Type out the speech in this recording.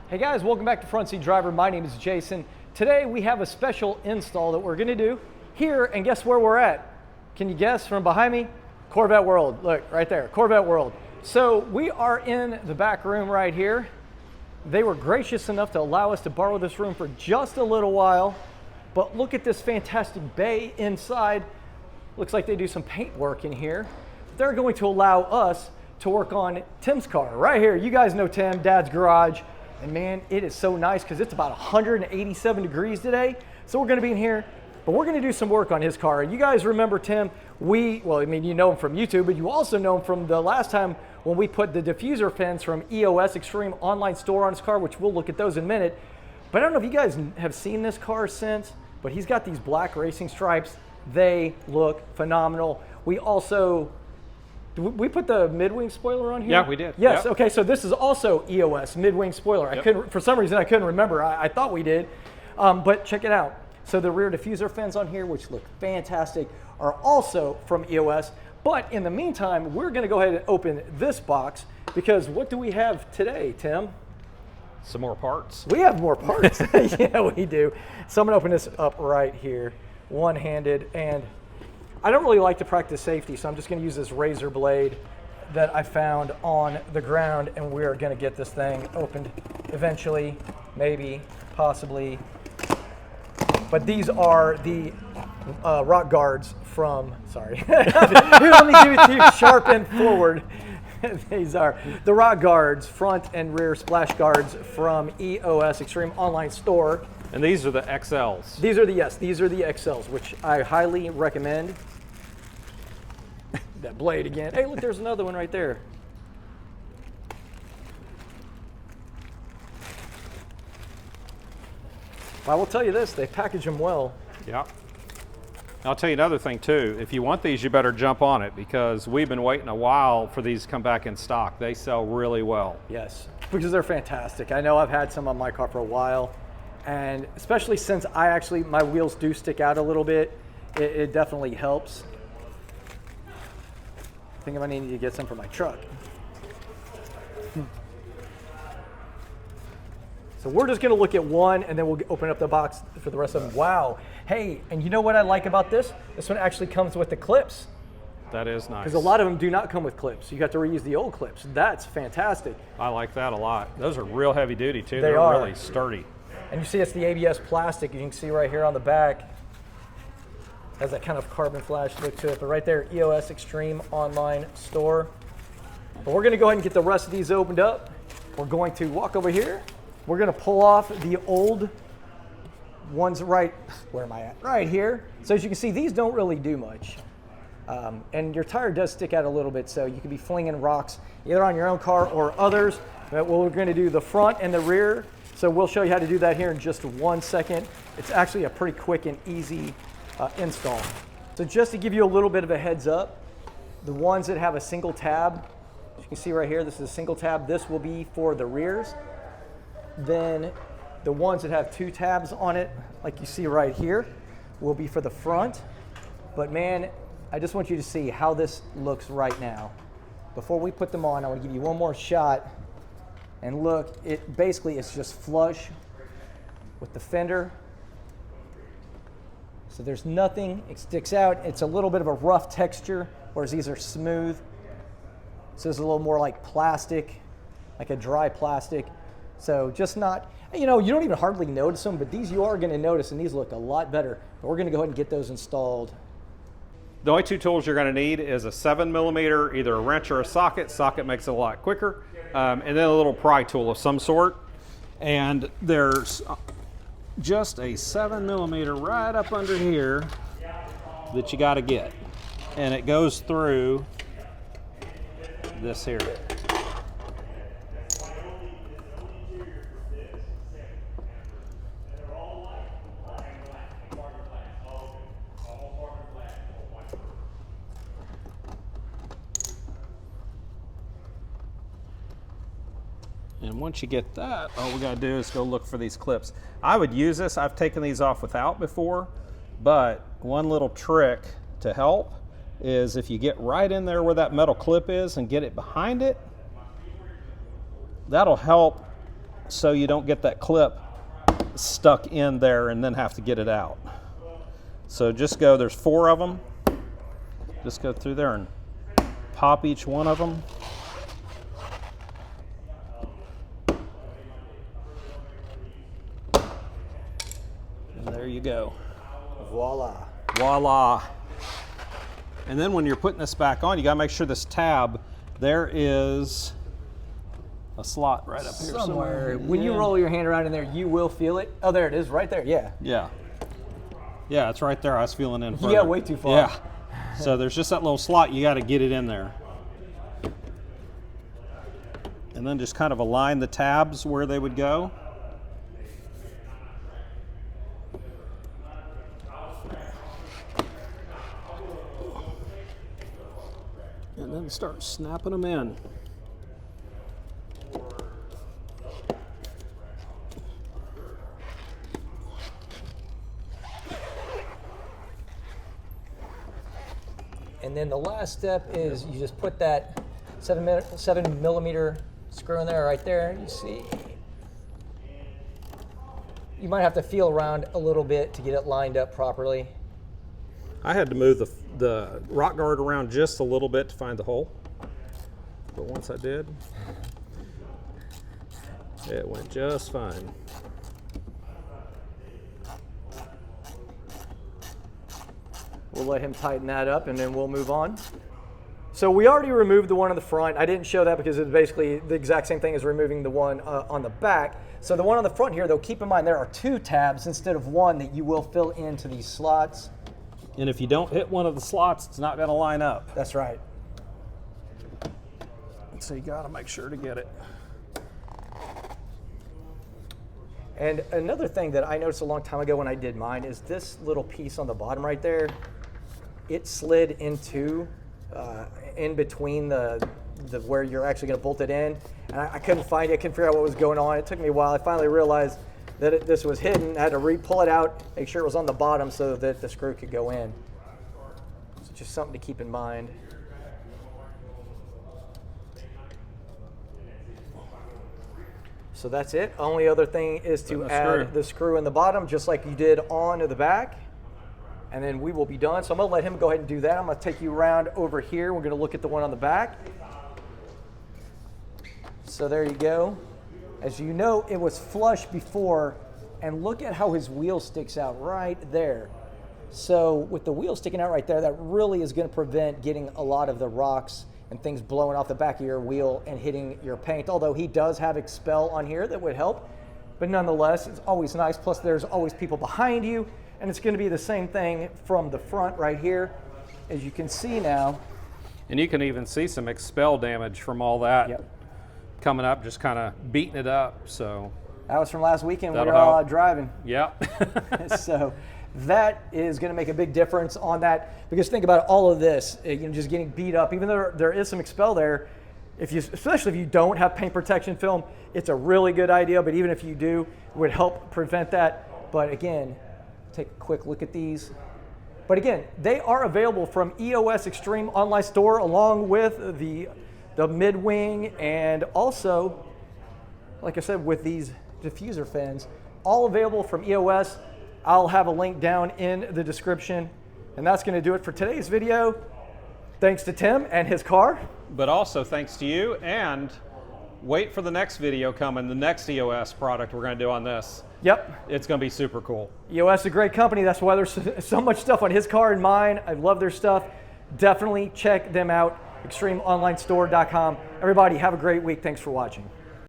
Hey guys, welcome back to Front Seat Driver. My name is Jason. Today we have a special install that we're going to do here, and guess where we're at? Can you guess from behind me? Corvette World. Look, right there, Corvette World. So we are in the back room right here. They were gracious enough to allow us to borrow this room for just a little while, but look at this fantastic bay inside. Looks like they do some paint work in here. They're going to allow us to work on Tim's car right here. You guys know Tim, Dad's garage. And man, it is so nice because it's about 187 degrees today. So we're gonna be in here, but we're gonna do some work on his car. You guys remember Tim, well, I mean, you know him from YouTube, but you also know him from the last time when we put the diffuser fins from EOS Extreme online store on his car, which we'll look at those in a minute. But I don't know if you guys have seen this car since, but he's got these black racing stripes. They look phenomenal. We also, we put the mid-wing spoiler on here? Yeah, we did. Yes, yep. Okay, so this is also EOS mid-wing spoiler. Yep. I couldn't, for some reason I couldn't remember. I thought we did, but check it out. So the rear diffuser fins on here, which look fantastic, are also from EOS. But in the meantime, we're gonna go ahead and open this box because what do we have today, Tim? Some more parts. We have more parts. Yeah, we do. So I'm gonna open this up right here, one-handed, and I don't really like to practice safety, so I'm just going to use this razor blade that I found on the ground, and we are going to get this thing opened eventually, maybe, possibly. But these are the rock guards from, sorry. Here, let me give it to you sharp and forward. These are the rock guards, front and rear splash guards from EOS Extreme Online Store. And these are the XLs. These are the, yes, these are the XLs, which I highly recommend. That blade again. Hey, look, there's another one right there. I will tell you this, they package them well. Yeah. I'll tell you another thing too. If you want these, you better jump on it because we've been waiting a while for these to come back in stock. They sell really well. Yes, because they're fantastic. I know I've had some on my car for a while, and especially since my wheels do stick out a little bit, it definitely helps. I think I might need to get some for my truck. So we're just gonna look at one and then we'll open up the box for the rest of them. Wow. Hey, and you know what I like about this? This one actually comes with the clips. That is nice. Because a lot of them do not come with clips. You got to reuse the old clips. That's fantastic. I like that a lot. Those are real heavy duty too. They They're are. really sturdy. And you see it's the ABS plastic. You can see right here on the back. Has that kind of carbon flash look to it. But right there, EOS Extreme Online Store. But we're gonna go ahead and get the rest of these opened up. We're going to walk over here. We're gonna pull off the old ones right, where am I at? Right here. So as you can see, these don't really do much. And your tire does stick out a little bit, so you could be flinging rocks either on your own car or others. But we're gonna do the front and the rear. So we'll show you how to do that here in just 1 second. It's actually a pretty quick and easy install. So just to give you a little bit of a heads up, the ones that have a single tab, as you can see right here, this is a single tab. This will be for the rears. Then the ones that have 2 tabs on it, like you see right here, will be for the front. But man, I just want you to see how this looks right now. Before we put them on, I want to give you one more shot. And look, it basically is just flush with the fender. So there's nothing, it sticks out. It's a little bit of a rough texture, whereas these are smooth. So it's a little more like plastic, like a dry plastic. So just not, you know, you don't even hardly notice them, but these you are gonna notice, and these look a lot better. But we're gonna go ahead and get those installed. The only 2 tools you're gonna need is a 7mm, either a wrench or a socket. Socket makes it a lot quicker. And then a little pry tool of some sort. And there's just a 7mm right up under here that you gotta get. And it goes through this here. And once you get that, all we gotta do is go look for these clips. I would use this, I've taken these off without before, but one little trick to help is if you get right in there where that metal clip is and get it behind it, that'll help so you don't get that clip stuck in there and then have to get it out. So just go, there's 4 of them. Just go through there and pop each one of them. And there you go. Voila. Voila. And then when you're putting this back on, you gotta make sure this tab, there is a slot right up here somewhere. When you roll your hand around in there, you will feel it. Oh, there it is, right there, yeah. Yeah. Yeah, it's right there. I was feeling in further. Yeah, way too far. Yeah. So there's just that little slot. You got to get it in there. And then just kind of align the tabs where they would go. And then start snapping them in. And then the last step is you just put that 7 millimeter screw in there, right there. You see, you might have to feel around a little bit to get it lined up properly. I had to move the rock guard around just a little bit to find the hole, but once I did, it went just fine. We'll let him tighten that up and then we'll move on. So we already removed the one on the front. I didn't show that because it's basically the exact same thing as removing the one on the back. So the one on the front here, though, keep in mind there are 2 tabs instead of 1 that you will fill into these slots. And if you don't hit one of the slots, it's not going to line up. That's right. So you got to make sure to get it. And another thing that I noticed a long time ago when I did mine is this little piece on the bottom right there. It slid into in between the where you're actually going to bolt it in, and I couldn't find it. I couldn't figure out what was going on. It took me a while. I finally realized that this was hidden. I had to pull it out, make sure it was on the bottom so that the screw could go in. So just something to keep in mind. So that's it. Only other thing is to add the screw in the bottom, just like you did on the back. And then we will be done. So I'm gonna let him go ahead and do that. I'm gonna take you around over here. We're gonna look at the one on the back. So there you go. As you know, it was flush before, and look at how his wheel sticks out right there. So with the wheel sticking out right there, that really is gonna prevent getting a lot of the rocks and things blowing off the back of your wheel and hitting your paint. Although he does have Expel on here that would help, but nonetheless, it's always nice. Plus there's always people behind you, and it's gonna be the same thing from the front right here, as you can see now. And you can even see some Expel damage from all that coming up, just kind of beating it up. So that was from last weekend when we were all out driving. Yeah. So that is going to make a big difference on that, because think about all of this, just getting beat up. Even though there is some Expel there, especially if you don't have paint protection film, it's a really good idea. But even if you do, it would help prevent that. But again, take a quick look at these. But again, they are available from EOS Extreme online store, along with the mid-wing, and also, like I said, with these diffuser fins, all available from EOS. I'll have a link down in the description. And that's going to do it for today's video. Thanks to Tim and his car. But also thanks to you, and wait for the next video coming, the next EOS product we're going to do on this. Yep. It's going to be super cool. EOS is a great company. That's why there's so much stuff on his car and mine. I love their stuff. Definitely check them out, extremeonlinestore.com. Everybody, have a great week. Thanks for watching.